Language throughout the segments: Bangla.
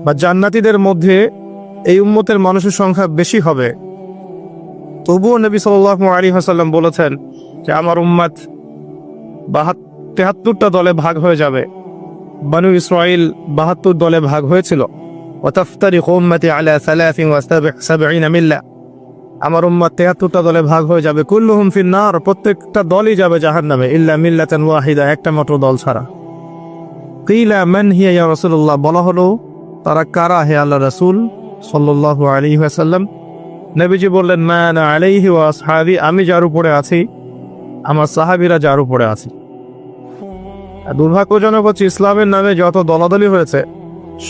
বা জান্নাতীদের মধ্যে এই উম্মতের মানুষের সংখ্যা বেশি হবে, তবুও নবী সাল্লাল্লাহু আলাইহি ওয়াসাল্লাম বলেছেন যে আমার উম্মত 73টা দলে ভাগ হয়ে যাবে। বানু ইসরাইল 72 দলে ভাগ হয়েছিল। ওয়াতাফতারিকু উম্মতি আলা 73 মিল্লা, আমার উম্মত 73টা দলে ভাগ হয়ে যাবে। কুল্লুহুম ফিন্নার, প্রত্যেকটা দলই যাবে জাহান্নামে, ইল্লা মিল্লাতান ওয়াহিদা, একটা মাত্র দল ছাড়া। কিলা মান হিয়া ইয়া রাসূলুল্লাহ, বলা হলো তারা কারা হে আল্লাহ রাসূল সাল্লাল্লাহু আলাইহি ওয়াসাল্লাম? নবীজি বললেন মা আনা আলাইহি ওয়া আসহাবি, আমি যার উপরে আছি, আমার সাহাবীরা যার উপরে আছে। দুর্ভাগ্যজনক হচ্ছে ইসলামের নামে যত দলাদলি হয়েছে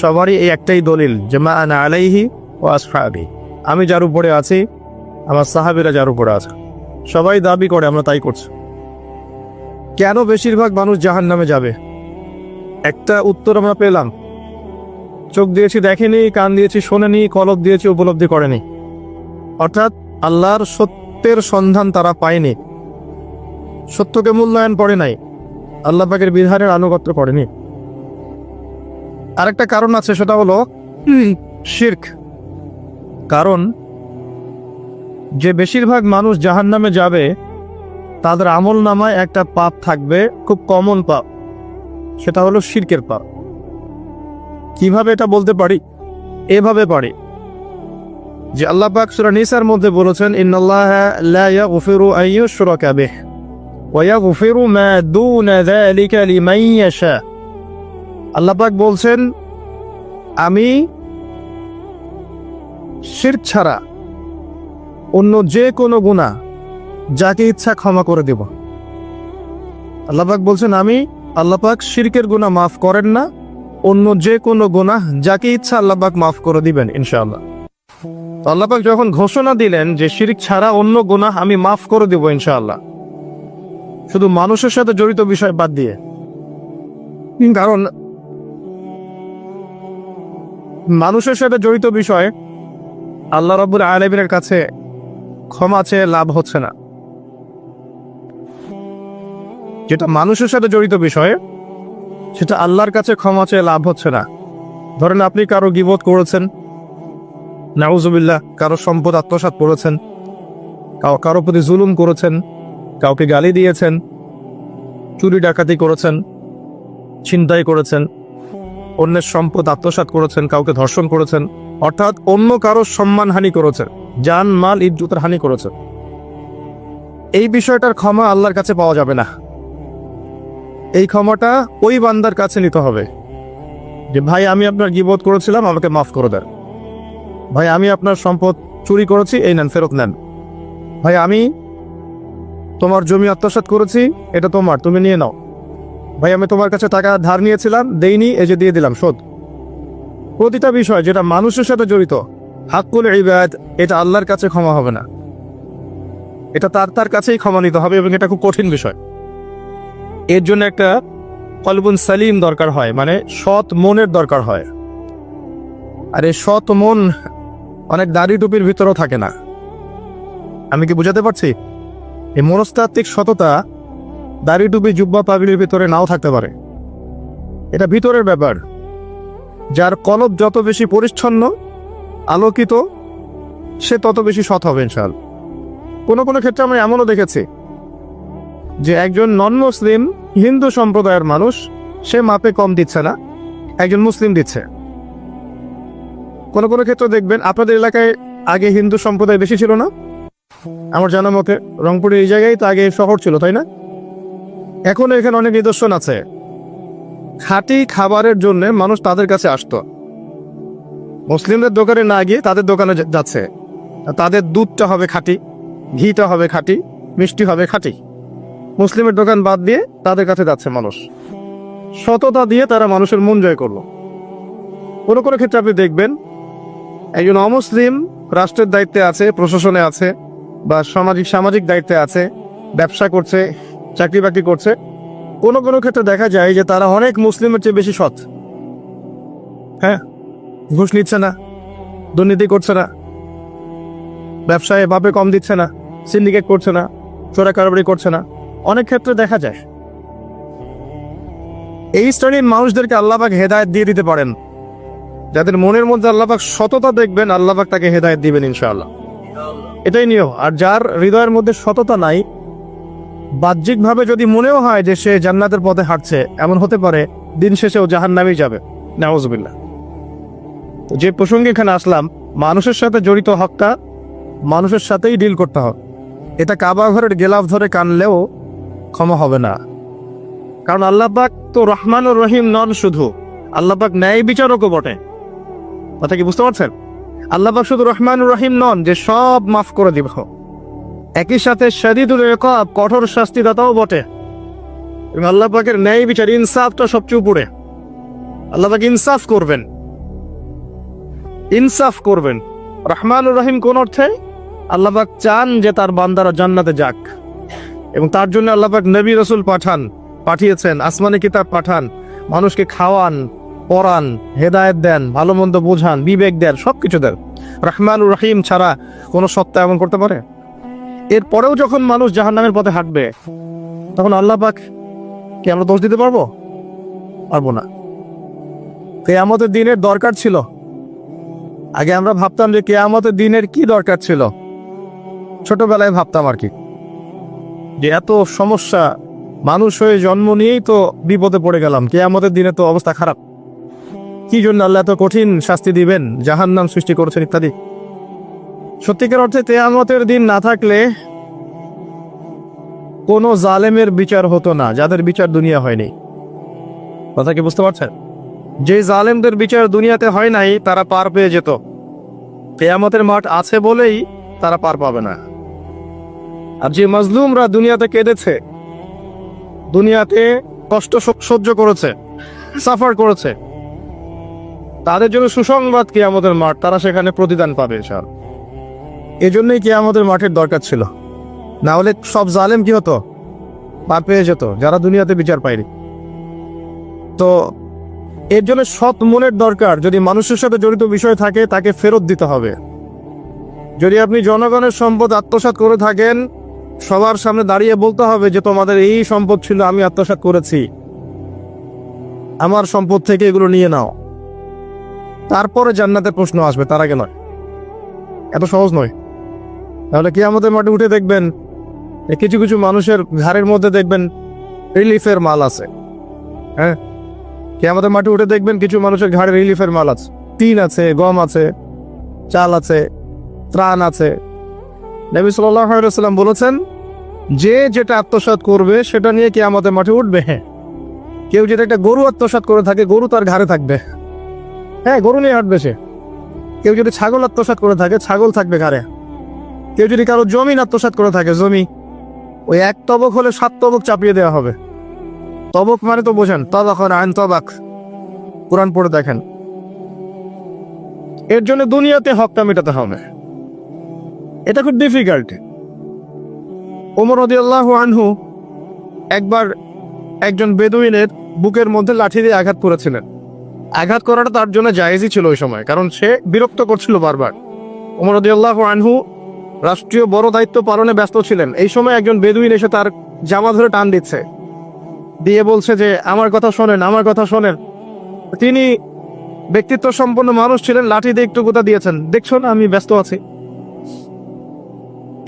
সবারই এই একটাই দলিল যে মা আনা আলাইহি ওয়া আসহাবি, আমি যার উপরে আছি, আমার সাহাবীরা যার উপরে আছে। সবাই দাবি করে আমরা তাই করছি। কেন বেশিরভাগ মানুষ জাহান্নামে যাবে? একটা উত্তর আমরা পেলাম, চোখ দিয়েছি দেখেনি, কান দিয়েছি শোনেনি, কলব দিয়েছি উপলব্ধি করেনি। অর্থাৎ আল্লাহর সত্যের সন্ধান তারা পায়নি, সত্যকে মূল্যায়ন করে নাই, আল্লাহ পাকের বিধানের আনুগত্য করেনি। আরেকটা কারণ আছে, সেটা হলো শিরক। কারণ যে বেশিরভাগ মানুষ জাহান্নামে যাবে তাদের আমল নামায় একটা পাপ থাকবে, খুব কমন পাপ, সেটা হলো শিরকের পাপ। কিভাবে এটা বলতে পারি? এভাবে পারি যে আল্লাহ পাক সূরা নিসার মধ্যে বলেছেন ইন্নাল্লাহা লা ইয়াগফিরু আন ইউশরাকা বিহি ওয়া ইয়াগফিরু মা দুনা যালিকা লিমান ইয়াশা। আল্লাহ পাক বলছেন আমি শিরক ছাড়া অন্য যে কোনো গুনাহ যাকে ইচ্ছা ক্ষমা করে দেব। আল্লাহ পাক বলছেন আমি, আল্লাহ পাক শিরকের গুনাহ মাফ করেন না, অন্য যে কোনো গুনাহ যাকে ইচ্ছা আল্লাহ পাক মাফ করে দিবেন ইনশাআল্লাহ। আল্লাহ পাক যখন ঘোষণা দিলেন যে শিরক ছাড়া অন্য গুনাহ আমি মাফ করে দেব ইনশাআল্লাহ, শুধু মানুষের সাথে জড়িত বিষয় বাদ দিয়ে। কারণ মানুষের সাথে জড়িত বিষয় আল্লাহ রাব্বুল আলামিনের কাছে ক্ষমা চেয়ে লাভ হচ্ছে না। যেটা মানুষের সাথে জড়িত বিষয় সেটা আল্লাহর কাছে ক্ষমা চেয়ে লাভ হচ্ছে না। ধরেন আপনি কারো গীবত করেছেন, নাউজুবিল্লাহ, কারো সম্পদ আত্মসাৎ করেছেন, কারো প্রতি জুলুম করেছেন, কাউকে গালি দিয়েছেন, চুরি ডাকাতি করেছেন, ছিনতাই করেছেন, অন্যের সম্পদ আত্মসাৎ করেছেন, কাউকে ধর্ষণ করেছেন, অর্থাৎ অন্য কারো সম্মানহানি করেছেন, জান মাল ইজ্জতের হানি করেছেন। এই বিষয়টার ক্ষমা আল্লাহর কাছে পাওয়া যাবে না। এই ক্ষমাটা ওই বান্দার কাছে নিতে হবে যে ভাই আমি আপনার গীবত করেছিলাম, আমাকে মাফ করে দেন। ভাই আমি আপনার সম্পদ চুরি করেছি, এই নেন, ফেরত নেন। ভাই আমি তোমার জমি আত্মসাৎ করেছি, এটা তোমার, তুমি নিয়ে নাও। ভাই আমি তোমার কাছে টাকা ধার নিয়েছিলাম, দেইনি, এই যে দিয়ে দিলাম, শোধ। প্রতিটা বিষয় যেটা মানুষের সাথে জড়িত, হাক্কুল ইবাদ, এটা আল্লাহর কাছে ক্ষমা হবে না, এটা তার কাছেই ক্ষমা নিতে হবে, এবং এটা খুব কঠিন বিষয়। এর জন্য একটা কলবুন সালিম দরকার হয়, মানে সৎ মনের দরকার হয়। আর এই সৎ মন অনেক দাড়ি টুপির ভিতরেও থাকে না। আমি কি বুঝাতে পারছি? এই মনস্তাত্ত্বিক সততা দাড়ি টুপি জুব্বা পাগড়ির ভিতরে নাও থাকতে পারে, এটা ভিতরের ব্যাপার। যার কলব যত বেশি পরিচ্ছন্ন আলোকিত, সে তত বেশি সৎ হবে ইনশাআল্লাহ। কোনো কোনো ক্ষেত্রে আমরা এমনও দেখেছি যে একজন নন মুসলিম হিন্দু সম্প্রদায়ের মানুষ, সে মাপে কম দিচ্ছে না, একজন মুসলিম দিচ্ছে। কোনো কোনো ক্ষেত্রে দেখবেন আপনাদের এলাকায় আগে হিন্দু সম্প্রদায় বেশি ছিল না? আমার জানা মতে রংপুরের এই জায়গায় তো আগে শহর ছিল, তাই না? এখন এখানে অনেক নিদর্শন আছে, খাঁটি খাবারের জন্য মানুষ তাদের কাছে আসতো, মুসলিমদের দোকানে না গিয়ে তাদের দোকানে যাচ্ছে। তাদের দুধটা হবে খাঁটি, ঘিটা হবে খাঁটি, মিষ্টি হবে খাঁটি। মুসলিমের দোকান বাদ দিয়ে তাদের কাছে যাচ্ছে মানুষ, সততা দিয়ে তারা মানুষের মন জয় করলো। কোনো কোনো ক্ষেত্রে আপনি দেখবেন একজন অমুসলিম রাষ্ট্রের দায়িত্বে আছে, প্রশাসনে আছে, বা সামাজিক দায়িত্বে আছে, ব্যবসা করছে, চাকরি বাকরি করছে। কোনো কোনো ক্ষেত্রে দেখা যায় যে তারা অনেক মুসলিমের চেয়ে বেশি সৎ। হ্যাঁ, ঘুষ নিচ্ছে না, দুর্নীতি করছে না, ব্যবসায় ভাবে কম দিচ্ছে না, সিন্ডিকেট করছে না, চোরা কারবারি করছে না, অনেক ক্ষেত্রে দেখা যায়। এই শ্রেণীর মানুষদেরকে আল্লাহ পাক হেদায়েত দিয়ে দিতে পারেন। যাদের মনের মধ্যে আল্লাহ পাক সততা দেখবেন, আল্লাহ পাক তাকে হেদায়েত দিবেন ইনশাআল্লাহ। এটাই নিয়ম। আর যার হৃদয়ের মধ্যে সততা নাই, বাহ্যিকভাবে যদি মনেও হয় যে সে জান্নাতের পথে হাঁটছে, এমন হতে পারে দিন শেষেও জাহান্নামেই যাবে, নাউজুবিল্লাহ। তো যে প্রসঙ্গে এখানে আসলাম, মানুষের সাথে জড়িত হকটা মানুষের সাথেই ডিল করতে হবে। এটা কাবা ঘরের গেলাফ ধরে কানলেও ক্ষমা হবে না, কারণ আল্লাহ পাক তো রহমানুর রহিম নন, শুধু আল্লাহ পাক ন্যায় বিচারকও বটে। কথা কি বুঝতে পারছেন? আল্লাহ পাক শুধু রহমানুর রহিম নন যে সব মাফ করে দিব, একই সাথে শাদীদুল ইকাব, কঠোর শাস্তিদাতাও বটে। এবং আল্লাহ পাকের ন্যায় বিচার, ইনসাফটা সবচেয়ে উপরে। আল্লাহ পাক ইনসাফ করবেন, ইনসাফ করবেন। রহমানুর রহিম কোন অর্থে? আল্লাহ পাক চান যে তার বান্দারা জান্নাতে যাক, এবং তার জন্য আল্লাহ পাক নবী রাসূল পাঠিয়েছেন, আসমানি কিতাব পাঠান, মানুষকে খাওয়ান, পড়ান, হেদায়েত দেন, ভালো মন্দ বোঝান, বিবেক দেন, সবকিছু দেন। রহমানুর রহিম ছাড়া কোনো সত্তা এমন করতে পারে? এরপরেও যখন মানুষ জাহান্নামের পথে হাঁটবে, তখন আল্লাহ পাক কি আমরা দোষ দিতে পারবো? পারবো না। কিয়ামতের দিনের দরকার ছিল। আগে আমরা ভাবতাম যে কিয়ামতের দিনের কি দরকার ছিল, ছোটবেলায় ভাবতাম আর কি, যে এত সমস্যা, মানুষ হয়ে জন্ম নিয়েই তো বিপদে পড়ে গেলাম, কিয়ামতের দিনে তো অবস্থা খারাপ, কি জন্য আল্লাহ এত কঠিন শাস্তি দিবেন, জাহান্নাম সৃষ্টি করেছেন ইত্যাদি। সত্যিকার অর্থে কিয়ামতের দিন না থাকলে কোনো জালেমের বিচার হতো না, যাদের বিচার দুনিয়া হয়নি। কথা কি বুঝতে পারছেন? যে জালেমদের বিচার দুনিয়াতে হয় নাই, তারা পার পেয়ে যেত। কিয়ামতের মাঠ আছে বলেই তারা পার পাবে না। আর যে মাজলুমরা দুনিয়াতে কেঁদেছে, দুনিয়াতে কষ্ট সহ্য করেছে, সাফার করেছে, তাদের জন্য সুসংবাদ কিয়ামতের মাঠ, তারা সেখানে প্রতিদান পাবে ইনশাআল্লাহ। এজন্যই কিয়ামতের মাঠের দরকার ছিল, না হলে সব জালেম কি হতো? পার পেয়ে যেত, যারা দুনিয়াতে বিচার পায়নি। তো এর জন্য সৎ মনের দরকার। যদি মানুষের সাথে জড়িত বিষয় থাকে, তাকে ফেরত দিতে হবে। যদি আপনি জনগণের সম্পদ আত্মসাৎ করে থাকেন, সবার সামনে দাঁড়িয়ে বলতে হবে যে তোমাদের এই সম্পদ ছিল, আমি আত্মসাৎ করেছি, আমার সম্পদ থেকে এগুলো নিয়ে নাও। তারপরে জান্নাতের প্রশ্ন আসবে, তার আগে নয়। এত সহজ নয়। তাহলে কিয়ামতের মাঠে উঠে দেখবেন কিছু কিছু মানুষের ঘাড়ের মধ্যে দেখবেন রিলিফের মাল আছে। হ্যাঁ, কিয়ামতের মাঠে উঠে দেখবেন কিছু মানুষের ঘাড়ে রিলিফের মাল আছে, টিন আছে, গম আছে, চাল আছে, ত্রাণ আছে। নবী সাল্লাল্লাহু আলাইহি ওয়াসাল্লাম বলেছেন, যে যেটা আত্মসাৎ করবে সেটা নিয়ে কিয়ামতের মাঠে উঠবে। হ্যাঁ, কেউ যদি একটা গরু আত্মসাৎ করে থাকে, গরু তার ঘাড়ে থাকবে। হ্যাঁ, গরু নিয়ে হাঁটবে সে। কেউ যদি ছাগল আত্মসাৎ করে থাকে, ছাগল থাকবে ঘাড়ে। কেউ যদি কারো জমিন আত্মসাৎ করে থাকে, জমি, ওই এক তবক হলে 7 তবক চাপিয়ে দেওয়া হবে। তবক মানে তো বোঝেন, তবাখন আইন তবাক, কোরআন পড়ে দেখেন। এর জন্য দুনিয়াতে হকটা মেটাতে হবে, এটা খুব ডিফিকাল্ট। ওমর রাদিয়াল্লাহু আনহু একবার একজন বেদুইনের বুকের মধ্যে লাঠি দিয়ে আঘাত করেছিলেন। আঘাত করাটা তার জন্য জায়েজই ছিল ওই সময়, কারণ সে বিরক্ত করছিল বারবার। ওমর রাদিয়াল্লাহু আনহু রাষ্ট্রীয় বড় দায়িত্ব পালনে ব্যস্ত ছিলেন। এই সময় একজন বেদুইন এসে তার জামা ধরে টান দিচ্ছে, দিয়ে বলছে যে আমার কথা শোনেন, আমার কথা শোনেন। তিনি ব্যক্তিত্ব সম্পন্ন মানুষ ছিলেন, লাঠি দিয়ে একটু গুতা দিয়েছেন, দেখছো না আমি ব্যস্ত আছি।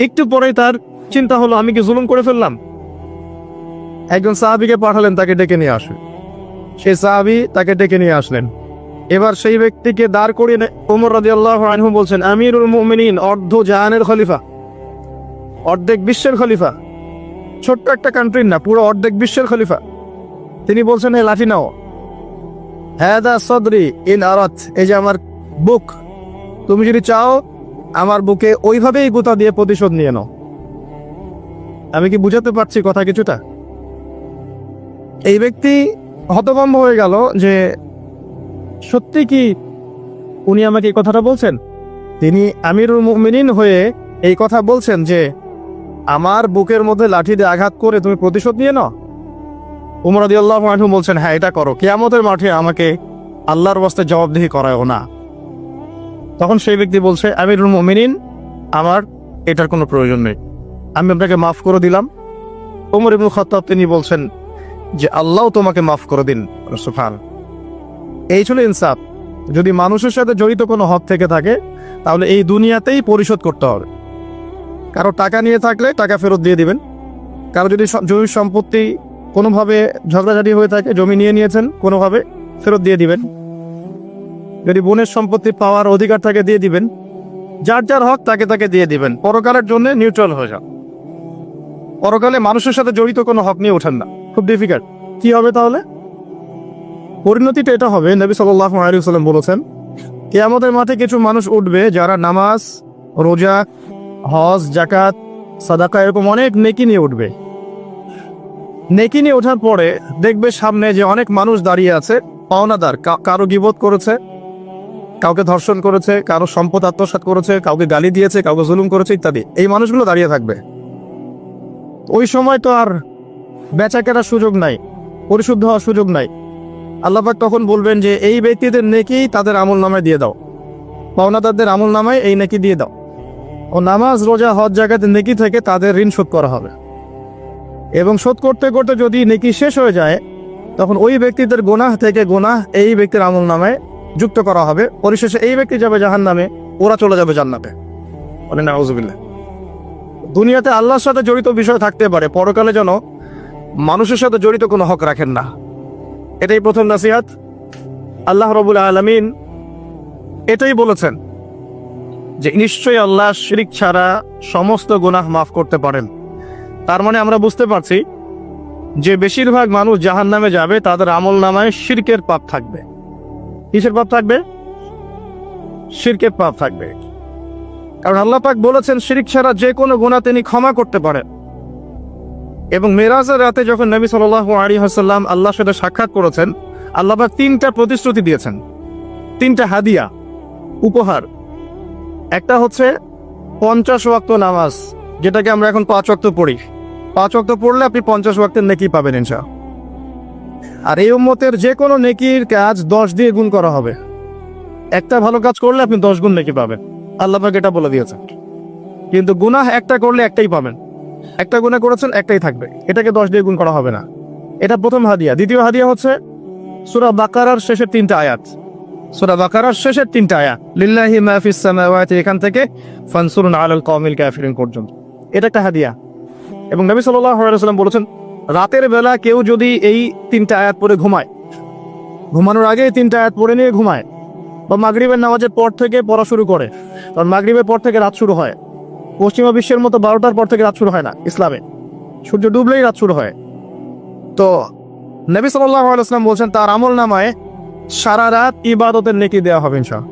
একটু পরেই তার চিন্তা হলো, আমি কি জুলুম করে ফেললাম? একজন সাহাবীকে পাঠালেন তাকে ডেকে নিয়ে আসবে। সেই সাহাবী তাকে ডেকে নিয়ে আসলেন। এবার সেই ব্যক্তিকে দাঁড় করিয়ে ওমর রাদিয়াল্লাহু আনহু বলছেন, আমিরুল মুমিনিন, অর্ধ জাহানের খলিফা, অর্ধেক বিশ্বের খলিফা, ছোট্ট একটা কান্ট্রির না, পুরো অর্ধেক বিশ্বের খলিফা। তিনি বলছেন, এই লাঠি নাও। হাদা সদরি ইন আরাত, এই যে আমার বুক, তুমি যদি চাও আমার বুকে ওইভাবেই গুতা দিয়ে প্রতিশোধ নিয়ে নাও। আমি কি বুঝাতে পারছি কথা কিছুটা? এই ব্যক্তি হতভম্ব হয়ে গেল যে সত্যি কি উনি আমাকে এই কথাটা বলছেন? তিনি আমিরুল মুমিনিন হয়ে এই কথা বলছেন যে আমার বুকের মধ্যে লাঠি দিয়ে আঘাত করে তুমি প্রতিশোধ নিয়ে নাও। ওমর রাদিয়াল্লাহু আনহু বলছেন, হ্যাঁ এটা করো, কিয়ামতের মাঠে আমাকে আল্লাহর ওয়াস্তে জবাবদিহি করায়ও না। তখন সেই ব্যক্তি বলছে, আমিরুল মুমিনিন, আমার এটার কোনো প্রয়োজন নেই, আমি আপনাকে মাফ করে দিলাম। ওমর ইবনে খাত্তাব তিনি বলছেন যে আল্লাহ তোমাকে মাফ করে দিন। সুবহান। এই ছিল ইনসাফ। যদি মানুষের সাথে জড়িত কোনো হক থেকে থাকে তাহলে এই দুনিয়াতেই পরিশোধ করতে হবে। কারো টাকা নিয়ে থাকলে টাকা ফেরত দিয়ে দিবেন। কারো যদি জমির সম্পত্তি কোনোভাবে ঝগড়াঝাটি হয়ে থাকে, জমি নিয়ে নিয়েছেন কোনোভাবে, ফেরত দিয়ে দিবেন। যদি বোনের সম্পত্তি পাওয়ার অধিকার থাকে দিয়ে দিবেন। যার যার হক তাকে তাকে দিয়ে দিবেন। পরকালের জন্য নিউট্রাল হয়ে যান। পরকালে মানুষের সাথে জড়িত কোনো হক নিয়ে ওঠেন না। খুব ডিফিকাল্ট। কি হবে তাহলে? পরিণতিটা এটা হবে, নবী সাল্লাল্লাহু আলাইহি ওয়াসাল্লাম বলেছেন, কিয়ামতের মাঠে কিছু মানুষ উঠবে যারা নামাজ, রোজা, হজ, যাকাত, সাদাকা এরকম অনেক নেকি নিয়ে উঠবে। নেকি নিয়ে ওঠার পরে দেখবে সামনে যে অনেক মানুষ দাঁড়িয়ে আছে পাওনাদার, কারো গীবত করেছে, কাউকে ধর্ষণ করেছে, কারো সম্পদ আত্মসাৎ করেছে, কাউকে গালি দিয়েছে, কাউকে জুলুম করেছে ইত্যাদি। এই মানুষগুলো দাঁড়িয়ে থাকবে। ওই সময় তো আর বেচা কেনার সুযোগ নাই, পরিশুদ্ধ হওয়ার সুযোগ নাই। আল্লাহ পাক তখন বলবেন যে এই ব্যক্তিদের নেকি তাদের আমল নামায় দিয়ে দাও, পাওনাদারদের আমল নামায় এই নেকি দিয়ে দাও। ও নামাজ, রোজা, হজ, যাকাতের নেকি থেকে তাদের ঋণ শোধ করা হবে। এবং শোধ করতে করতে যদি নেকি শেষ হয়ে যায় তখন ওই ব্যক্তিদের গুনাহ থেকে গুনাহ এই ব্যক্তির আমল নামায় যুক্ত করা হবে। পরিশেষে এই ব্যক্তি যাবে জাহান্নামে, ওরা চলে যাবে জান্নাতে। বলে নাউযুবিল্লাহ। দুনিয়াতে আল্লাহর সাথে জড়িত বিষয় থাকতে পারে, পরকালে যেন মানুষের সাথে জড়িত কোনো হক রাখেন না। এটাই প্রথম নাসিহাত। আল্লাহ রাব্বুল আলামিন এটাই বলেছেন যে নিশ্চয়ই আল্লাহ শিরক ছাড়া সমস্ত গুনাহ মাফ করতে পারেন। তার মানে আমরা বুঝতে পারছি যে বেশিরভাগ মানুষ জাহান্নামে যাবে, তাদের আমল নামায় শিরকের পাপ থাকবে। কিসের পাপ থাকবে? শিরকের পাপ থাকবে। কারণ আল্লাহ পাক বলেছেন শিরক ছাড়া যে কোনো গুনাহ তিনি ক্ষমা করতে পারেন। এবং মেরাজের রাতে যখন নবী সাল্লাল্লাহু আলাইহি ওয়াসাল্লাম আল্লাহর সাথে সাক্ষাৎ করেছেন, আল্লাহ পাক 3টা প্রতিশ্রুতি দিয়েছেন, 3টা হাদিয়া, উপহার। একটা হচ্ছে 50 ওয়াক্ত নামাজ, যেটাকে আমরা এখন 5 ওয়াক্ত পড়ি। 5 ওয়াক্ত পড়লে আপনি 50 ওয়াক্তের নেকি পাবেন ইনশাআল্লাহ। আর এই উম্মতের যে কোনো নেকির কাজ 10 দিয়ে গুণ করা হবে। একটা ভালো কাজ করলে আপনি 10 গুণ নেকি পাবেন, আল্লাহ পাক এটা বলে দিয়েছেন। কিন্তু গুনাহ একটা করলে একটাই পাবেন। একটা গুনাহ করেছেন, একটাই থাকবে, এটাকে 10 দিয়ে গুণ করা হবে না। এটা প্রথম হাদিয়া। দ্বিতীয় হাদিয়া হচ্ছে সূরা বাকারার শেষের 3টা আয়াত। সূরা বাকারার শেষের 3টা আয়াত, লিল্লাহি মা ফিস সামাওয়াতি, এখান থেকে ফানসুরুন আলাল কওমিল কাফিরিন পর্যন্ত। এটা একটা হাদিয়া। এবং নবী সাল্লাল্লাহু আলাইহি ওয়াসাল্লাম বলেছেন, রাতের বেলা কেউ যদি এই 3টা আয়াত পড়ে ঘুমায়, ঘুমানোর আগে এই 3টা আয়াত পড়ে নিয়ে ঘুমায়, বা মাগরিবের নামাজের পর থেকে পড়া শুরু করে, কারণ মাগরিবের পর থেকে রাত শুরু হয়। পশ্চিমা বিশ্বের মতো 12টার পর থেকে রাত শুরু হয় না ইসলামে, সূর্য ডুবলেই রাত শুরু হয়। তো নবী সাল্লাল্লাহু আলাইহি ওয়াসাল্লাম বলছেন তার আমল নামায় সারা রাত ইবাদতের নেকি দেওয়া হবে ইনশাআল্লাহ।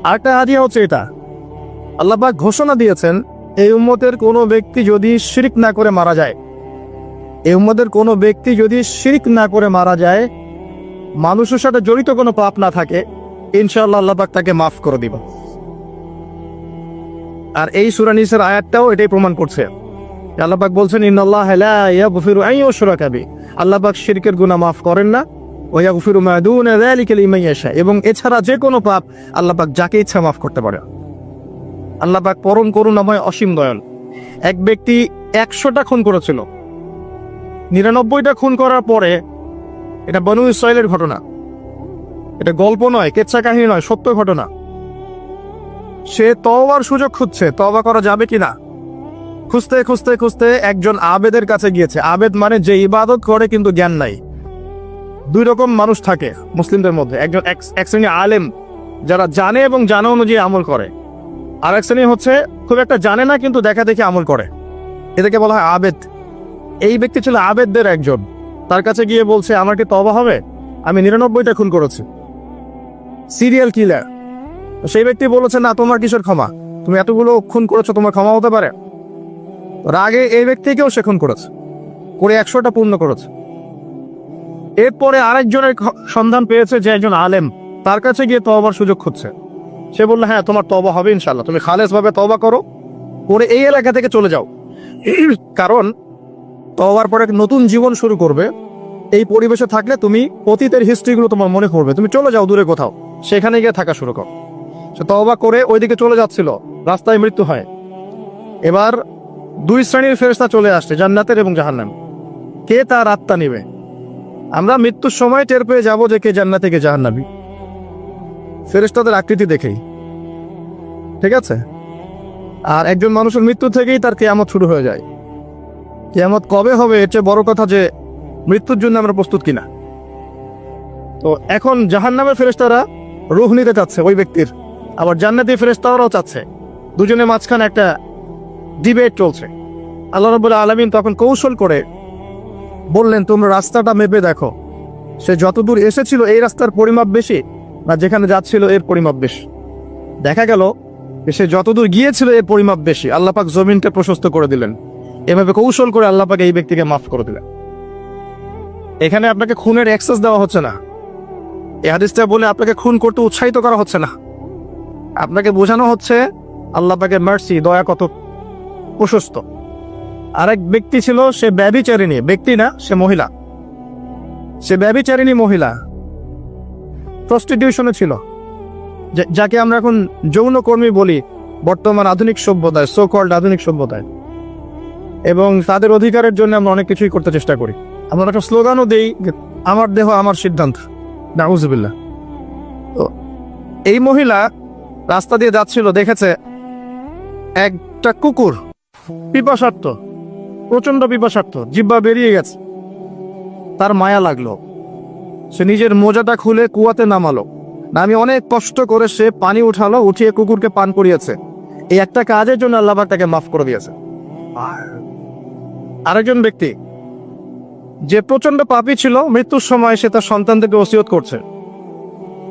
আরেকটা হাদিয়া হচ্ছে এটা, আল্লাহ পাক ঘোষণা দিয়েছেন এই উম্মতের কোনো ব্যক্তি যদি শিরক না করে মারা যায়, এই উম্মতের কোনো ব্যক্তি যদি শিরক না করে মারা যায়, মানুষের সাথে জড়িত কোনো পাপ না থাকে, ইনশাআল্লাহ আল্লাহ পাক তাকে মাফ করে দিবেন। আর এই সূরা নিসার আয়াতটাও এটাই প্রমাণ করছে। আল্লাহ পাক বলছেন ইন্নাল্লাহা লা ইয়াগফিরু আন ইউশরাকা বিহি, আল্লাহ পাক শিরকের গুনাহ মাফ করেন না, ওয়া ইয়াগফিরু মা দুনা যালিকা লিমান ইয়াশা, এবং এছাড়া যে কোনো পাপ আল্লাহ পাক যাকে ইচ্ছা মাফ করতে পারে। আল্লাহ পাক পরম করুণাময়, অসীম দয়াল। এক ব্যক্তি 100টা খুন করেছিল, 99টা খুন করার পরে, এটা বনু ইসরাইলের ঘটনা, এটা গল্প নয়, কেচ্ছা কাহিনী নয়, সত্য ঘটনা। সে তওবার সুযোগ খুঁজছে, তওবা করা যাবে কিনা। খুঁজতে খুঁজতে খুঁজতে একজন আবেদের কাছে গিয়েছে। আবেদ মানে যে ইবাদত করে কিন্তু জ্ঞান নাই। 2 রকম মানুষ থাকে মুসলিমদের মধ্যে, একজন এক শ্রেণী আলেম যারা জানে এবং জানা অনুযায়ী আমল করে, আর এক শ্রেণী হচ্ছে খুব একটা জানে না কিন্তু দেখা দেখে আমল করে, এদেরকে বলা হয় আবেদ। এই ব্যক্তি ছিল আবেদদের একজন। তার কাছে গিয়ে বলছে আমার কি তওবা হবে, আমি 99টা খুন করেছি, সিরিয়াল কিলার। সেই ব্যক্তি বলেছে না, তোমার কিসের ক্ষমা, তুমি এতগুলো খুন করেছো, তোমার ক্ষমা হতে পারে। রাগে এই ব্যক্তিকেও সে খুন করেছে, করে 100টা পূর্ণ করেছে। এরপরে আরেকজনের সন্ধান পেয়েছে যে একজন আলেম, তার কাছে গিয়ে তওবার সুযোগ খুঁজছে। সে বললো হ্যাঁ তোমার তওবা হবে ইনশাআল্লাহ, তুমি খালেস ভাবে তওবা করো, করে এই এলাকা থেকে চলে যাও। কারণ তওবার পরে নতুন জীবন শুরু করবে, এই পরিবেশে থাকলে তুমি অতীতের হিস্ট্রিগুলো তোমার মনে করবে, তুমি চলে যাও দূরে কোথাও, সেখানে গিয়ে থাকা শুরু করো। সে তওবা করে ওইদিকে চলে যাচ্ছিল, রাস্তায় মৃত্যু হয়। এবার 2 শ্রেণীর ফেরেশতা চলে আসছে, জান্নাতের এবং জাহান্নাম। কে তার আত্মা নিবে? আমরা মৃত্যুর সময় টের পেয়ে যাবো যে কে জান্নাতে কে জাহান্নামী। ফেরেশতাদের আকৃতি দেখেই, ঠিক আছে? আর একজন মানুষের মৃত্যু থেকেই তার কিয়ামত শুরু হয়ে যায়। কিয়ামত কবে হবে এর চেয়ে বড় কথা যে মৃত্যুর জন্য আমরা প্রস্তুত কিনা। তো এখন জাহান্নামের ফেরেশতারা রূহ নিতে চাচ্ছে ওই ব্যক্তির, আবার জান্নাতি ফেরেশতারাও চাচ্ছে। দুজনের মাঝখানে একটা ডিবেট চলছে। আল্লাহ রাব্বুল আলামিন তখন কৌশল করে বললেন, তোমরা রাস্তাটা মেপে দেখো, সে যতদূর এসেছিল এই রাস্তার পরিমাপ বেশি না যেখানে যাচ্ছিল এর পরিমাপ বেশি। দেখা গেল সে যতদূর গিয়েছিল এর পরিমাপ বেশি। আল্লাহ পাক জমিনটা প্রশস্ত করে দিলেন। এভাবে কৌশল করে আল্লাহ পাক এই ব্যক্তিকে মাফ করে দিলেন। এখানে আপনাকে খুনের অ্যাক্সেস দেওয়া হচ্ছে না। এই হাদিসটা বলে আপনাকে খুন করতে উৎসাহিত করা হচ্ছে না। আপনাকে বোঝানো হচ্ছে আল্লাহ পাকের মার্সি, দয়া কত প্রশস্ত। আরেক ব্যক্তি ছিল, সে ব্যভিচারিণী, ব্যক্তি না, সে মহিলা। সে ব্যভিচারিণী মহিলা, প্রস্টিটিউশনে ছিল, যাকে আমরা এখন যৌনকর্মী বলি বর্তমান আধুনিক সভ্যতায়, সো কল্ড আধুনিক সভ্যতায়। এবং তাদের অধিকারের জন্য আমরা অনেক কিছুই করতে চেষ্টা করি। আমরা একটা স্লোগানও দিই, আমার দেহ আমার সিদ্ধান্ত, নাউজুবিল্লাহ। তো এই মহিলা রাস্তা দিয়ে যাচ্ছিল, দেখেছে একটা কুকুর পিপাসার্থ, প্রচন্ড পিপাসার্থ, জিহ্বা বেরিয়ে গেছে। তার মায়া লাগলো, সে নিজের মোজাটা খুলে কুয়াতে নামালো, নামিয়ে অনেক কষ্ট করে সে পানি উঠালো, উঠিয়ে কুকুরকে পান করিয়েছে। এই একটা কাজের জন্য আল্লাহ পাক তাকে মাফ করে দিয়েছে। আরেকজন ব্যক্তি যে প্রচন্ড পাপী ছিল, মৃত্যুর সময় সে তার সন্তানদেরকে ওসিয়ত করছে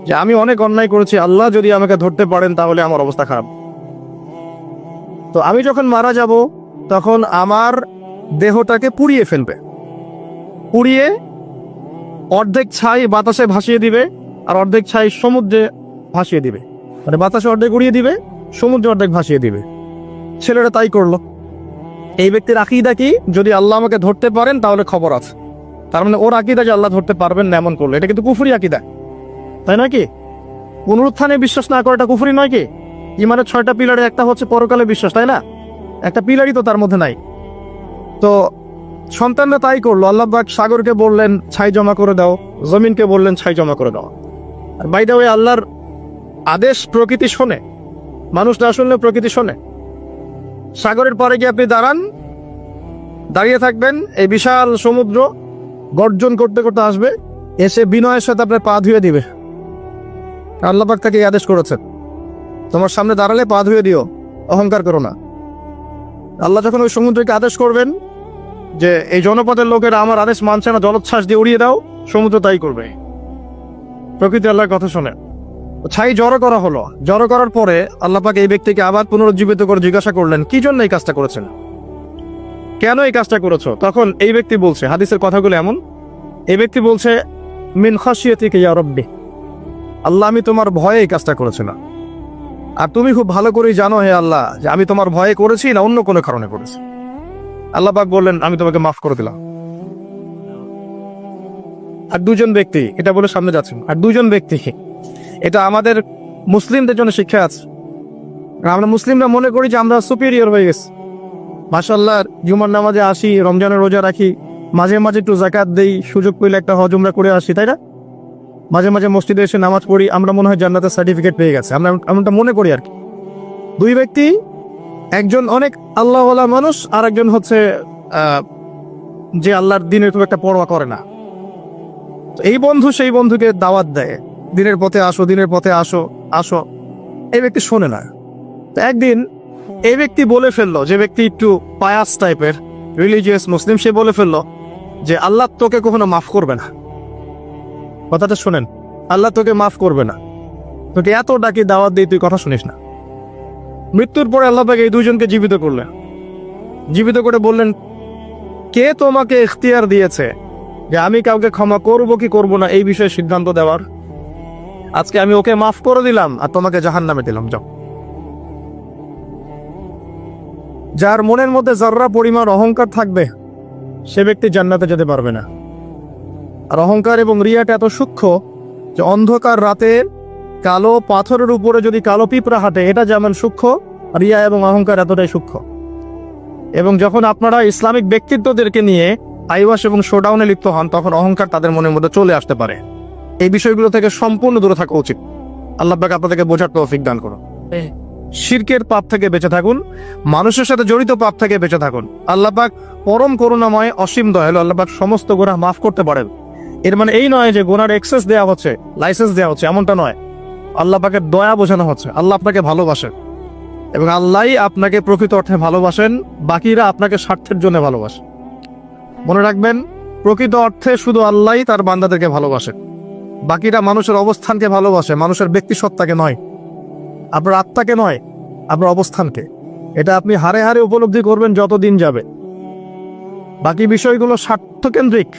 যে আমি অনেক অন্যায় করেছি, আল্লাহ যদি আমাকে ধরতে পারেন তাহলে আমার অবস্থা খারাপ। তো আমি যখন মারা যাব তখন আমার দেহটাকে পুড়িয়ে ফেলবে, পুড়িয়ে অর্ধেক ছাই বাতাসে ভাসিয়ে দিবে আর অর্ধেক ছাই সমুদ্রে ভাসিয়ে দিবে। মানে বাতাসে অর্ধেক উড়িয়ে দিবে, সমুদ্রে অর্ধেক ভাসিয়ে দিবে। ছেলেরা তাই করলো। এই ব্যক্তির আকীদা কি, যদি আল্লাহ আমাকে ধরতে পারেন তাহলে খবর আছে। তার মানে ওর আকীদা যে আল্লাহ ধরতে পারবেন না এমন করলো, এটা কিন্তু কুফরি আকীদা, তাই নয় কি? পুনরুত্থানে বিশ্বাস না করাটা কুফরি নয় কি? ইমানের 6টা পিলারে একটা হচ্ছে পরকালে বিশ্বাস, তাই না? একটা পিলারই তো তার মধ্যে নাই। তো সন্তানরা তাই করলো। আল্লাহ পাক সাগরকে বললেন ছাই জমা করে দাও, জমিনকে বললেন ছাই জমা করে দাও। আর বাই দ্য ওয়ে, আল্লাহর আদেশ প্রকৃতি শোনে, মানুষ না শুনলে প্রকৃতি শোনে। সাগরের পরে গিয়ে আপনি দাঁড়ান, দাঁড়িয়ে থাকবেন, এই বিশাল সমুদ্র গর্জন করতে করতে আসবে, এসে বিনয়ের সাথে আপনার পা ধুয়ে দিবে। আল্লাহ পাক তাকে আদেশ করেছেন, তোমার সামনে দাঁড়ালে পা ধুয়ে দিও, অহংকার করো না। আল্লাহ যখন ওই সমুদ্রকে আদেশ করবেন যে এই জনপদের লোকেরা আমার আদেশ মানছে না, জলোচ্ছ্বাস দিয়ে উড়িয়ে দাও, সমুদ্র তাই করবে। প্রকৃতি আল্লাহর কথা শোনে। ছাই জড়ো করা হলো। জড়ো করার পরে আল্লাহ পাক এই ব্যক্তিকে আবার পুনরুজ্জীবিত করে জিজ্ঞাসা করলেন, কি জন্য এই কাজটা করেছেন, কেন এই কাজটা করেছো? তখন এই ব্যক্তি বলছে, হাদিসের কথাগুলো এমন, এই ব্যক্তি বলছে, মিন খাশিয়াতিকা ইয়া রাব্বি, আল্লাহ আমি তোমার ভয়ে এই কাজটা করেছিলাম। আর তুমি খুব ভালো করেই জানো হে আল্লাহ যে আমি তোমার ভয়ে করেছি না অন্য কোনো কারণে করেছি। আল্লাহ পাক বললেন, আমি তোমাকে মাফ করে দিলাম। আর দুজন ব্যক্তি, এটা বলে সামনে যাচ্ছেন, আর দুজন ব্যক্তি, এটা আমাদের মুসলিমদের জন্য শিক্ষা আছে। আমরা মুসলিমরা মনে করি যে আমরা সুপিরিয়র হয়ে গেছি। মাশাআল্লাহ, জুমার নামাজে আসি, রমজানের রোজা রাখি, মাঝে মাঝে একটু জাকাত দেই, সুযোগ পেলে একটা হজ উমরা করে আসি, তাই না? মাঝে মাঝে মসজিদে এসে নামাজ পড়ি, আমরা মনে হয় জান্নাতের সার্টিফিকেট পেয়ে গেছে, আমরা এমনটা মনে করি আর কি। দুই ব্যক্তি, একজন অনেক আল্লাহওয়ালা মানুষ, আর একজন হচ্ছে যে আল্লাহর দিনের খুব একটা পরোয়া করে না। এই বন্ধু সেই বন্ধুকে দাওয়াত দেয়, দিনের পথে আসো, দিনের পথে আসো, আসো। এই ব্যক্তি শোনে না। তো একদিন এই ব্যক্তি বলে ফেললো, যে ব্যক্তি একটু পায়াস টাইপের রিলিজিয়াস মুসলিম, সে বলে ফেললো যে আল্লাহ তোকে কখনো মাফ করবে না। কথাটা শোনেন, আল্লাহ তোকে মাফ করবে না, তোকে এত ডাকি দাওয়াত দিই, তুই কথা শুনিস না। মৃত্যুর পরে আল্লাহ পাক এই দুইজনকে জীবিত করলেন। জীবিত করে বললেন, কে তোমাকে ইখতিয়ার দিয়েছে যে আমি কাউকে ক্ষমা করব কি করব না এই বিষয়ে সিদ্ধান্ত দেওয়ার? আজকে আমি ওকে মাফ করে দিলাম আর তোমাকে জাহান্নামে দিলাম, যাও। যার মনের মধ্যে যাররা পরিমাণ অহংকার থাকবে সে ব্যক্তি জান্নাতে যেতে পারবে না। আর অহংকার এবং রিয়াটা এত সূক্ষ্ম যে অন্ধকার রাতে কালো পাথরের উপরে যদি কালো পিঁপড়া হাঁটে, এটা যেমন সূক্ষ্ম, রিয়া এবং অহংকার এতটাই সূক্ষ্ম। এবং যখন আপনারা ইসলামিক ব্যক্তিত্বদেরকে নিয়ে আইওয়াস এবং শোডাউনে লিপ্ত হন, তখন অহংকার তাদের মনের মধ্যে চলে আসতে পারে। এই বিষয়গুলো থেকে সম্পূর্ণ দূরে থাকা উচিত। আল্লাহ পাক আপনাদেরকে বোঝার তৌফিক দান করুন। শিরকের পাপ থেকে বেঁচে থাকুন, মানুষের সাথে জড়িত পাপ থেকে বেঁচে থাকুন। আল্লাহ পাক পরম করুণাময়, অসীম দয়ালু, আল্লাহ পাক সমস্ত গুনাহ মাফ করতে পারেন। এর মানে এই নয় যে গুনার এক্সেস দেওয়া হচ্ছে, লাইসেন্স দেওয়া হচ্ছে, এমনটা নয়। আল্লাহ পাকের দয়া বোঝানো হচ্ছে। আল্লাহ আপনাকে ভালোবাসেন এবং আল্লাহই আপনাকে প্রকৃত অর্থে ভালোবাসেন, বাকিরা আপনাকে স্বার্থের জন্য ভালোবাসেন। মনে রাখবেন, প্রকৃত অর্থে শুধু আল্লাহই তার বান্দাদেরকে ভালোবাসেন, বাকিরা মানুষের অবস্থানকে ভালোবাসে, মানুষের ব্যক্তি সত্তাকে নয়, আপনার আত্মাকে নয়, আপনার অবস্থানকে। এটা আপনি হারে হারে উপলব্ধি করবেন যত দিন যাবে। বাকি বিষয়গুলো স্বার্থকেন্দ্রিক।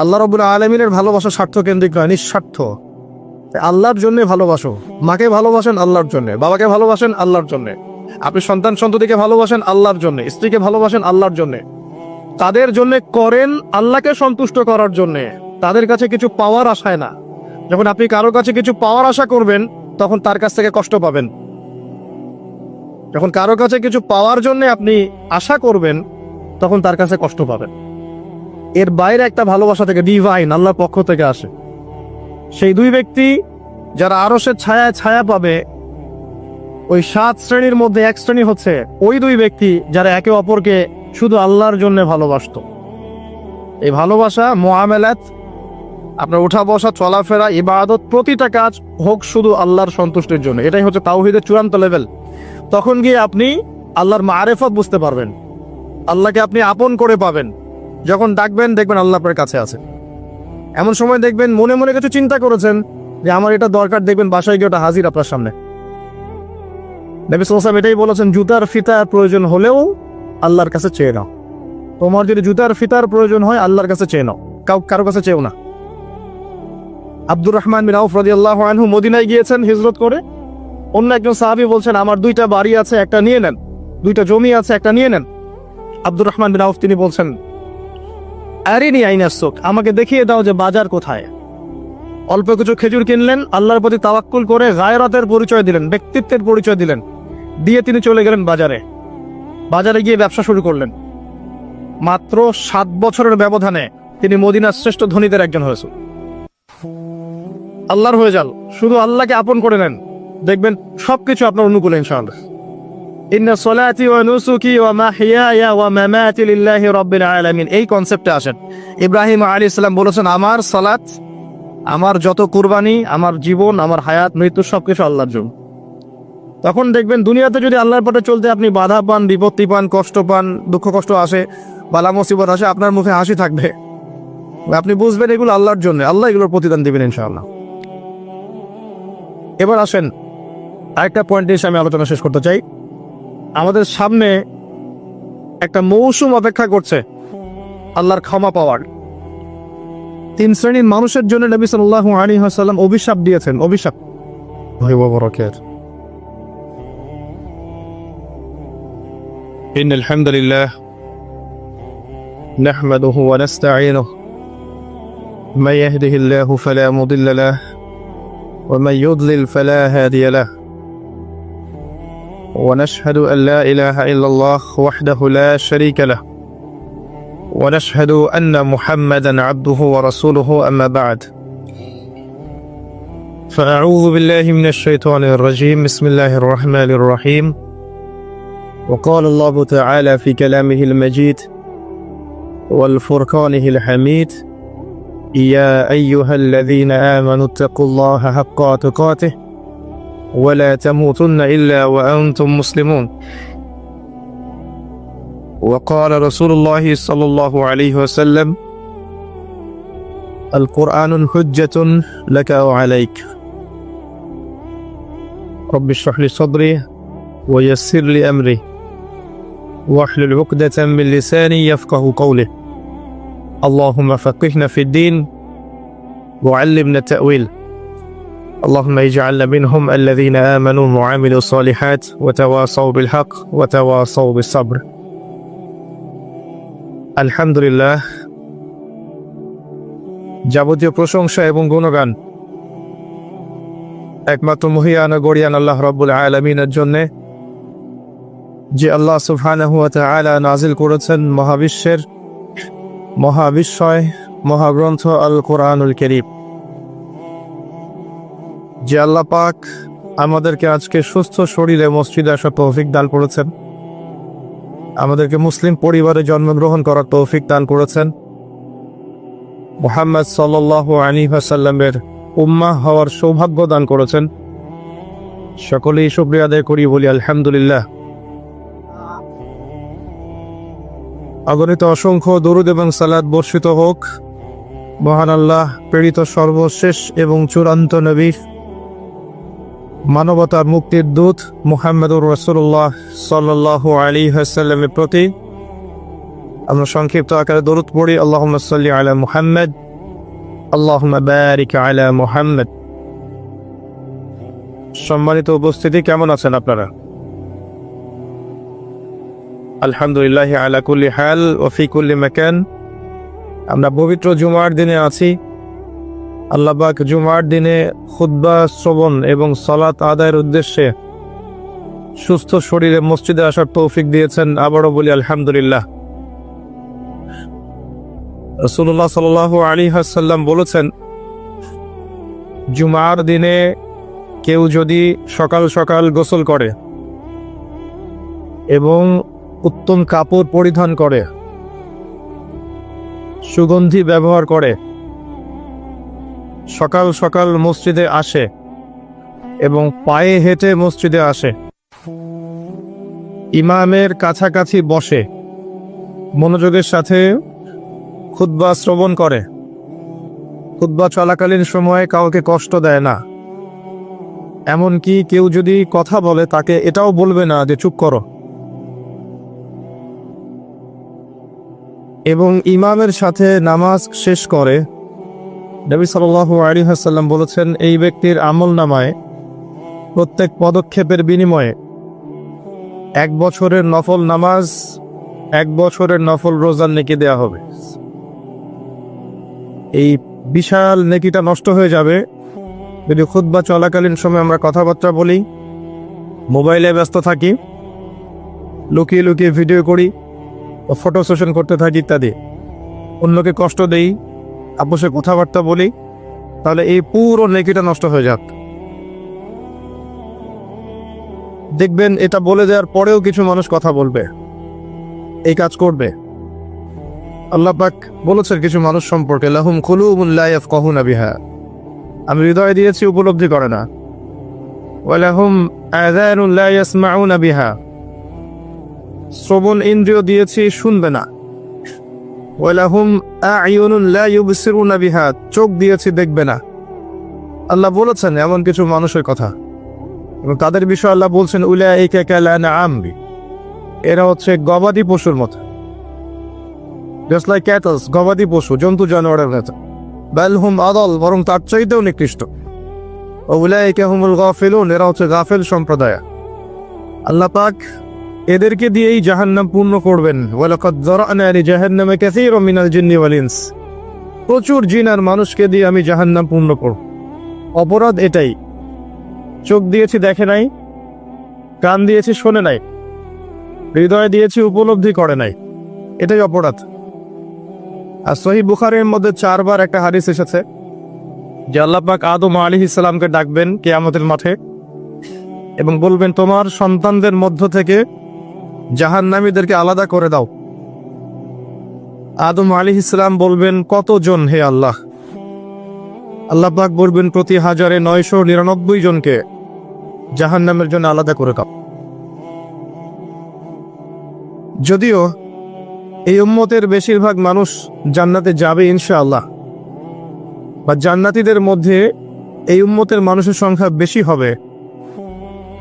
আল্লাহ রাব্বুল আলামিনের ভালোবাসা স্বার্থকেন্দ্রিক নয়, নিঃস্বার্থ। আল্লাহর জন্য ভালোবাসো। মাকে ভালোবাসেন আল্লাহর জন্য, বাবাকে ভালোবাসেন আল্লাহর জন্য, আপনি সন্তান সন্ততিকে ভালোবাসেন আল্লাহর জন্য, স্ত্রীকে ভালোবাসেন আল্লাহর জন্য। তাদের জন্য করেন আল্লাহকে সন্তুষ্ট করার জন্য, তাদের কাছে কিছু পাওয়ার আশায় না। যখন আপনি কারোর কাছে কিছু পাওয়ার আশা করবেন, তখন তার কাছ থেকে কষ্ট পাবেন। যখন কারো কাছে কিছু পাওয়ার জন্য আপনি আশা করবেন, তখন তার কাছে কষ্ট পাবেন। এর বাইরে একটা ভালোবাসা থেকে, ডিভাইন, আল্লাহর পক্ষ থেকে আসে। সেই দুই ব্যক্তি যারা আরশের ছায়া ছায়া পাবে, ওই 7 শ্রেণীর মধ্যে এক শ্রেণী হচ্ছে ওই দুই ব্যক্তি যারা একে অপরকে শুধু আল্লাহর জন্য ভালোবাসত। এই ভালোবাসা, মুআমালাত, আপনার উঠা বসা, চলাফেরা, ইবাদত, প্রতিটা কাজ হোক শুধু আল্লাহর সন্তুষ্টির জন্য। এটাই হচ্ছে তাওহীদের চূড়ান্ত লেভেল। তখন গিয়ে আপনি আল্লাহর মারিফত বুঝতে পারবেন, আল্লাহকে আপনি আপন করে পাবেন। যখন ডাকবেন, দেখবেন আল্লাহ আপনার কাছে আছে। এমন সময় দেখবেন মনে মনে কিছু চিন্তা করেছেন যে আমার এটা দরকার, দেখবেন বাসায় গিয়ে ওটা হাজির আপনার সামনে। নবী সাল্লাল্লাহু আলাইহি ওয়াসাল্লাম এটাই বলেছেন, জুতার ফিতার প্রয়োজন হলেও আল্লাহর কাছে চেয়ে নাও। তোমার যদি জুতার ফিতার প্রয়োজন হয়, আল্লাহর কাছে চেয়ে নাও, কারো কাছে চেয়েও না। আব্দুর রহমান বিন আউফ রাদিয়াল্লাহু আনহু মদিনায় গিয়েছেন হিজরত করে। অন্য একজন সাহাবী বলছেন, আমার 2টা বাড়ি আছে, একটা নিয়ে নেন, 2টা জমি আছে, একটা নিয়ে নেন। আব্দুর রহমান বিন আউফ তিনি বলছেন, আরিনি আইনাস সুক, আমাকে দেখিয়ে দাও যে বাজার কোথায়। অল্প কিছু খেজুর কিনলেন, আল্লাহর প্রতি তাওয়াক্কুল করে গায়রাতের পরিচয় দিলেন, ব্যক্তিত্বের পরিচয় দিলেন, দিয়ে তিনি চলে গেলেন বাজারে। বাজারে গিয়ে ব্যবসা শুরু করলেন। মাত্র 7 বছরের ব্যবধানে তিনি মদিনার শ্রেষ্ঠ ধনীদের একজন হয়েছেন। আল্লাহর হয়ে যান, শুধু আল্লাহকে আপন করে নেন, দেখবেন সবকিছু আপনার অনুকূলে ইনশাআল্লাহ। ইন্না সলাতি ওয়া নুসুকি ওয়া মাহইয়ায়া ওয়া মামাতি লিল্লাহি রাব্বিল আলামিন, এই কনসেপ্টে আসেন। ইব্রাহিম আলাইহিস সালাম বলেছেন, আমার সালাত, আমার যত কুরবানি, আমার জীবন, আমার হায়াত, মৃত্যু সবকিছু আল্লাহর জন্য। তখন দেখবেন দুনিয়াতে যদি আল্লাহর পথে চলতে আপনি বাধা পান, বিপত্তি পান, কষ্ট পান, দুঃখ কষ্ট আসে, বালা মুসিবত আসে, আপনার মুখে হাসি থাকবে। আপনি বুঝবেন এগুলো আল্লাহর জন্য, আল্লাহ এগুলোর প্রতিদান দিবেন ইনশাআল্লাহ। এবার আসেন আরেকটা পয়েন্ট এসে আমি আলোচনা শেষ করতে চাই। আমাদের সামনে একটা মৌসুম অপেক্ষা করছে আল্লাহর ক্ষমা পাওয়ার। 3 শ্রেণীর মানুষের জন্য নবী সাল্লাল্লাহু আলাইহি ওয়াসাল্লাম অভিশাপ দিয়েছেন। অভিশাপ ইন্নাল হামদুলিল্লাহ নাহমাদুহু ওয়া নাস্তাঈনুহু মান ইয়াহদিহিল্লাহু ফালা মুদিল্লা লাহু ওয়া মান ইউদ্লিল ফালা হাদিয়া লাহু ونشهد أن لا إله إلا الله وحده لا شريك له ونشهد أن محمدا عبده ورسوله أما بعد فأعوذ بالله من الشيطان الرجيم بسم الله الرحمن الرحيم وقال الله تعالى في كلامه المجيد والفرقانه الحميد يا أيها الذين آمنوا اتقوا الله حق تقاته ولا تموتن إلا وأنتم مسلمون وقال رسول الله صلى الله عليه وسلم القرآن حجة لك أو عليك رب اشرح لي صدري ويسر لي أمري واحلل عقدة من لساني يفقه قولي اللهم فقهنا في الدين وعلمنا التأويل اللهم اجعلنا منهم الذين آمنوا وعملوا الصالحات وتواصوا بالحق وتواصوا بالصبر আলহামদুলিল্লাহ, যাবতীয় প্রশংসা এবং গুণগান একমাত্র মহিয়ান ও গরিয়ান আল্লাহ রাব্বুল আলামিনের জন্য, যে আল্লাহ সুবহানাহু ওয়া তাআলা নাজিল করেছেন মহাবিশ্বের মহাবিশ্বয় মহাগ্রন্থ আল কোরআনুল কারীম। যে আল্লাহ পাক আমাদেরকে আজকে সুস্থ শরীরে মসজিদে আসার তৌফিক দান করেছেন, আমাদেরকে মুসলিম পরিবারে জন্মগ্রহণ করার তৌফিক দান করেছেন, মুহাম্মদ সাল্লাল্লাহু আলাইহি ওয়াসাল্লামের উম্মাহ হওয়ার সৌভাগ্য দান করেছেন। সকলেই শুকরিয়া আদায় করি, বলি আলহামদুলিল্লাহ। অগণিত অসংখ্য দরুদ এবং সালাত বর্ষিত হোক মহান আল্লাহ প্রেরিত সর্বশেষ এবং চূড়ান্ত নবী, মানবতার মুক্তির দূত মুহাম্মদুর রাসূলুল্লাহ সাল্লাল্লাহু আলাইহি ওয়াসাল্লামের প্রতি। আমরা সংক্ষিপ্ত আকারে দরুদ পড়ি, আল্লাহুম্মা সাল্লি আলা মুহাম্মদ, আল্লাহুম্মা বারিক আলা মুহাম্মদ। সম্মানিত উপস্থিতি, কেমন আছেন আপনারা? আলহামদুলিল্লাহ আলা কুল্লি হাল ওয়া ফি কুল্লি মাকান। আমরা পবিত্র জুমার দিনে আছি। আল্লাহ পাক জুমার দিনে খুতবা শ্রবণ এবং সালাত আদায়ের উদ্দেশ্যে সুস্থ শরীরে মসজিদে আসার তৌফিক দিয়েছেন। আবারও বলি আলহামদুলিল্লাহ। রাসূলুল্লাহ সাল্লাল্লাহু আলাইহি ওয়াসাল্লাম বলেছেন, জুমার দিনে কেউ যদি সকাল সকাল গোসল করে এবং উত্তম কাপড় পরিধান করে, সুগন্ধি ব্যবহার করে, সকাল সকাল মসজিদে আসে এবং পায়ে হেঁটে মসজিদে আসে, ইমামের কাছাকাছি বসে, মনোযোগের সাথে খুতবা শ্রবণ করে, খুতবা চলাকালীন সময়ে কাউকে কষ্ট দেয় না, এমনকি কেউ যদি কথা বলে তাকে এটাও বলবে না যে চুপ করো, এবং ইমামের সাথে নামাজ শেষ করে, নবী সাল্লাল্লাহু আলাইহি ওয়াসাল্লাম বলেছেন, এই ব্যক্তির আমলনামায় প্রত্যেক পদক্ষেপের বিনিময়ে 1 বছরের নফল নামাজ, 1 বছরের নফল রোজার নেকি দেয়া হবে। এই বিশাল নেকিটা নষ্ট হয়ে যাবে যদি খুতবা চলাকালীন সময় আমরা কথাবার্তা বলি, মোবাইলে ব্যস্ত থাকি, লুকিয়ে লুকিয়ে ভিডিও করি, ফটো সেশন করতে থাকি ইত্যাদি, অন্যকে কষ্ট দেই, আপোষে কথাবার্তা বলি, তাহলে এই পুরো নেকিটা নষ্ট হয়ে যাক। দেখবেন এটা বলে দেওয়ার পরেও কিছু মানুষ কথা বলবে, এই কাজ করবে। আল্লাহ পাক বলেছেন কিছু মানুষ সম্পর্কে, লাহুম কুলুবুন লা ইয়াফকাহুনা বিহা, আমি হৃদয় দিয়েছি উপলব্ধি করে না, ওয়া লাহুম আযানুন লা ইয়াসমাউনা বিহা, শ্রবণ ইন্দ্রিয় দিয়েছি শুনবে না, ওয়া লাহুম আ'য়ুনুন লা ইউবসিরুনা বিহা, চোখ দিয়েছি দেখবে না। আল্লাহ বলেছেন এমন কিছু মানুষের কথা, এবং তাদের বিষয়ে আল্লাহ বলছেন, উলাইকা কালানআম, এরা হচ্ছে গবাদি পশুর মতো, জাস্ট লাইক ক্যাটলস, গবাদি পশু, জন্তু জানোয়ারের মতো। বাল হুম আদাল, বরং তার চাইতেও নিকৃষ্ট। উলাইকা হুমুল গাফিলুন, এরা হচ্ছে গাফেল সম্প্রদায়। আল্লাহ পাক এদেরকে দিয়েই জাহান্নাম পূর্ণ করবেন। ওয়ালাকাদ যারানা লিজাহান্নামা কাসীরাম মিনাল জিন্নি ওয়াল ইনস, প্রচুর জিন আর মানুষকে দিয়ে আমি জাহান্নাম পূর্ণ করব। অপরাধ এটাই, চোখ দিয়েছি দেখে নাই, কান দিয়েছি শোনে নাই, হৃদয় দিয়েছি উপলব্ধি করে নাই, এটাই অপরাধ। আর সহিহ বুখারীর মধ্যে 4 বার একটা হাদিস এসেছে যে আল্লাহ পাক আদম আলাইহিস সালামকে ডাকবেন কিয়ামতের মাঠে এবং বলবেন, তোমার সন্তানদের মধ্য থেকে জাহান্নামীদেরকে আলাদা করে দাও। আদম আলাইহিস সালাম বলবেন, কতজন হে আল্লাহ? আল্লাহ পাক বলবেন, প্রতি 1999 জনকে জাহান্নামের জন্য আলাদা করে দাও। যদিও এই উম্মতের বেশিরভাগ মানুষ জান্নাতে যাবে ইনশাআল্লাহ, বা জান্নাতীদের মধ্যে এই উম্মতের মানুষের সংখ্যা বেশি হবে,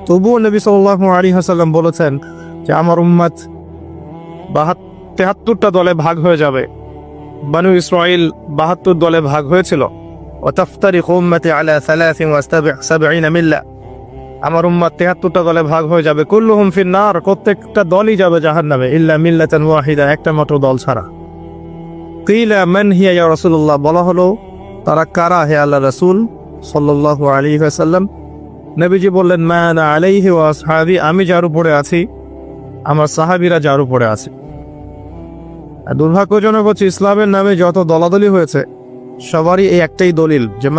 তবুও নবী সাল্লাল্লাহু আলাইহি ওয়াসাল্লাম বলেছেন যে আমার উম্মত 73টা দলে ভাগ হয়ে যাবে। বানু ইসরাঈল 72 দলে ভাগ হয়েছিল। ওয়াতাফতারিকু উম্মতি আলা 73 মিল্লা, আমার উম্মত 73টা দলে ভাগ হয়ে যাবে। কুল্লুহুম ফিন নার, প্রত্যেকটা দলই যাবে জাহান্নামে, ইল্লা মিল্লাতান ওয়াহিদা, একটা মাত্র দল ছাড়া। কিলা মান হিয়া ইয়া রাসূলুল্লাহ, বলা হলো তারা কারা হে আল্লাহ রাসূল সাল্লাল্লাহু আলাইহি ওয়াসাল্লাম? নবীজি বললেন, মা আনা আলাইহি ওয়া আসহাবি, আমি যার উপরে আছি, আমার সাহাবীরা যার উপরে আছে। দুর্ভাগ্যজনক হচ্ছে ইসলামের নামে যত দলাদলি হয়েছে সবারই এই একটাই দলিল যে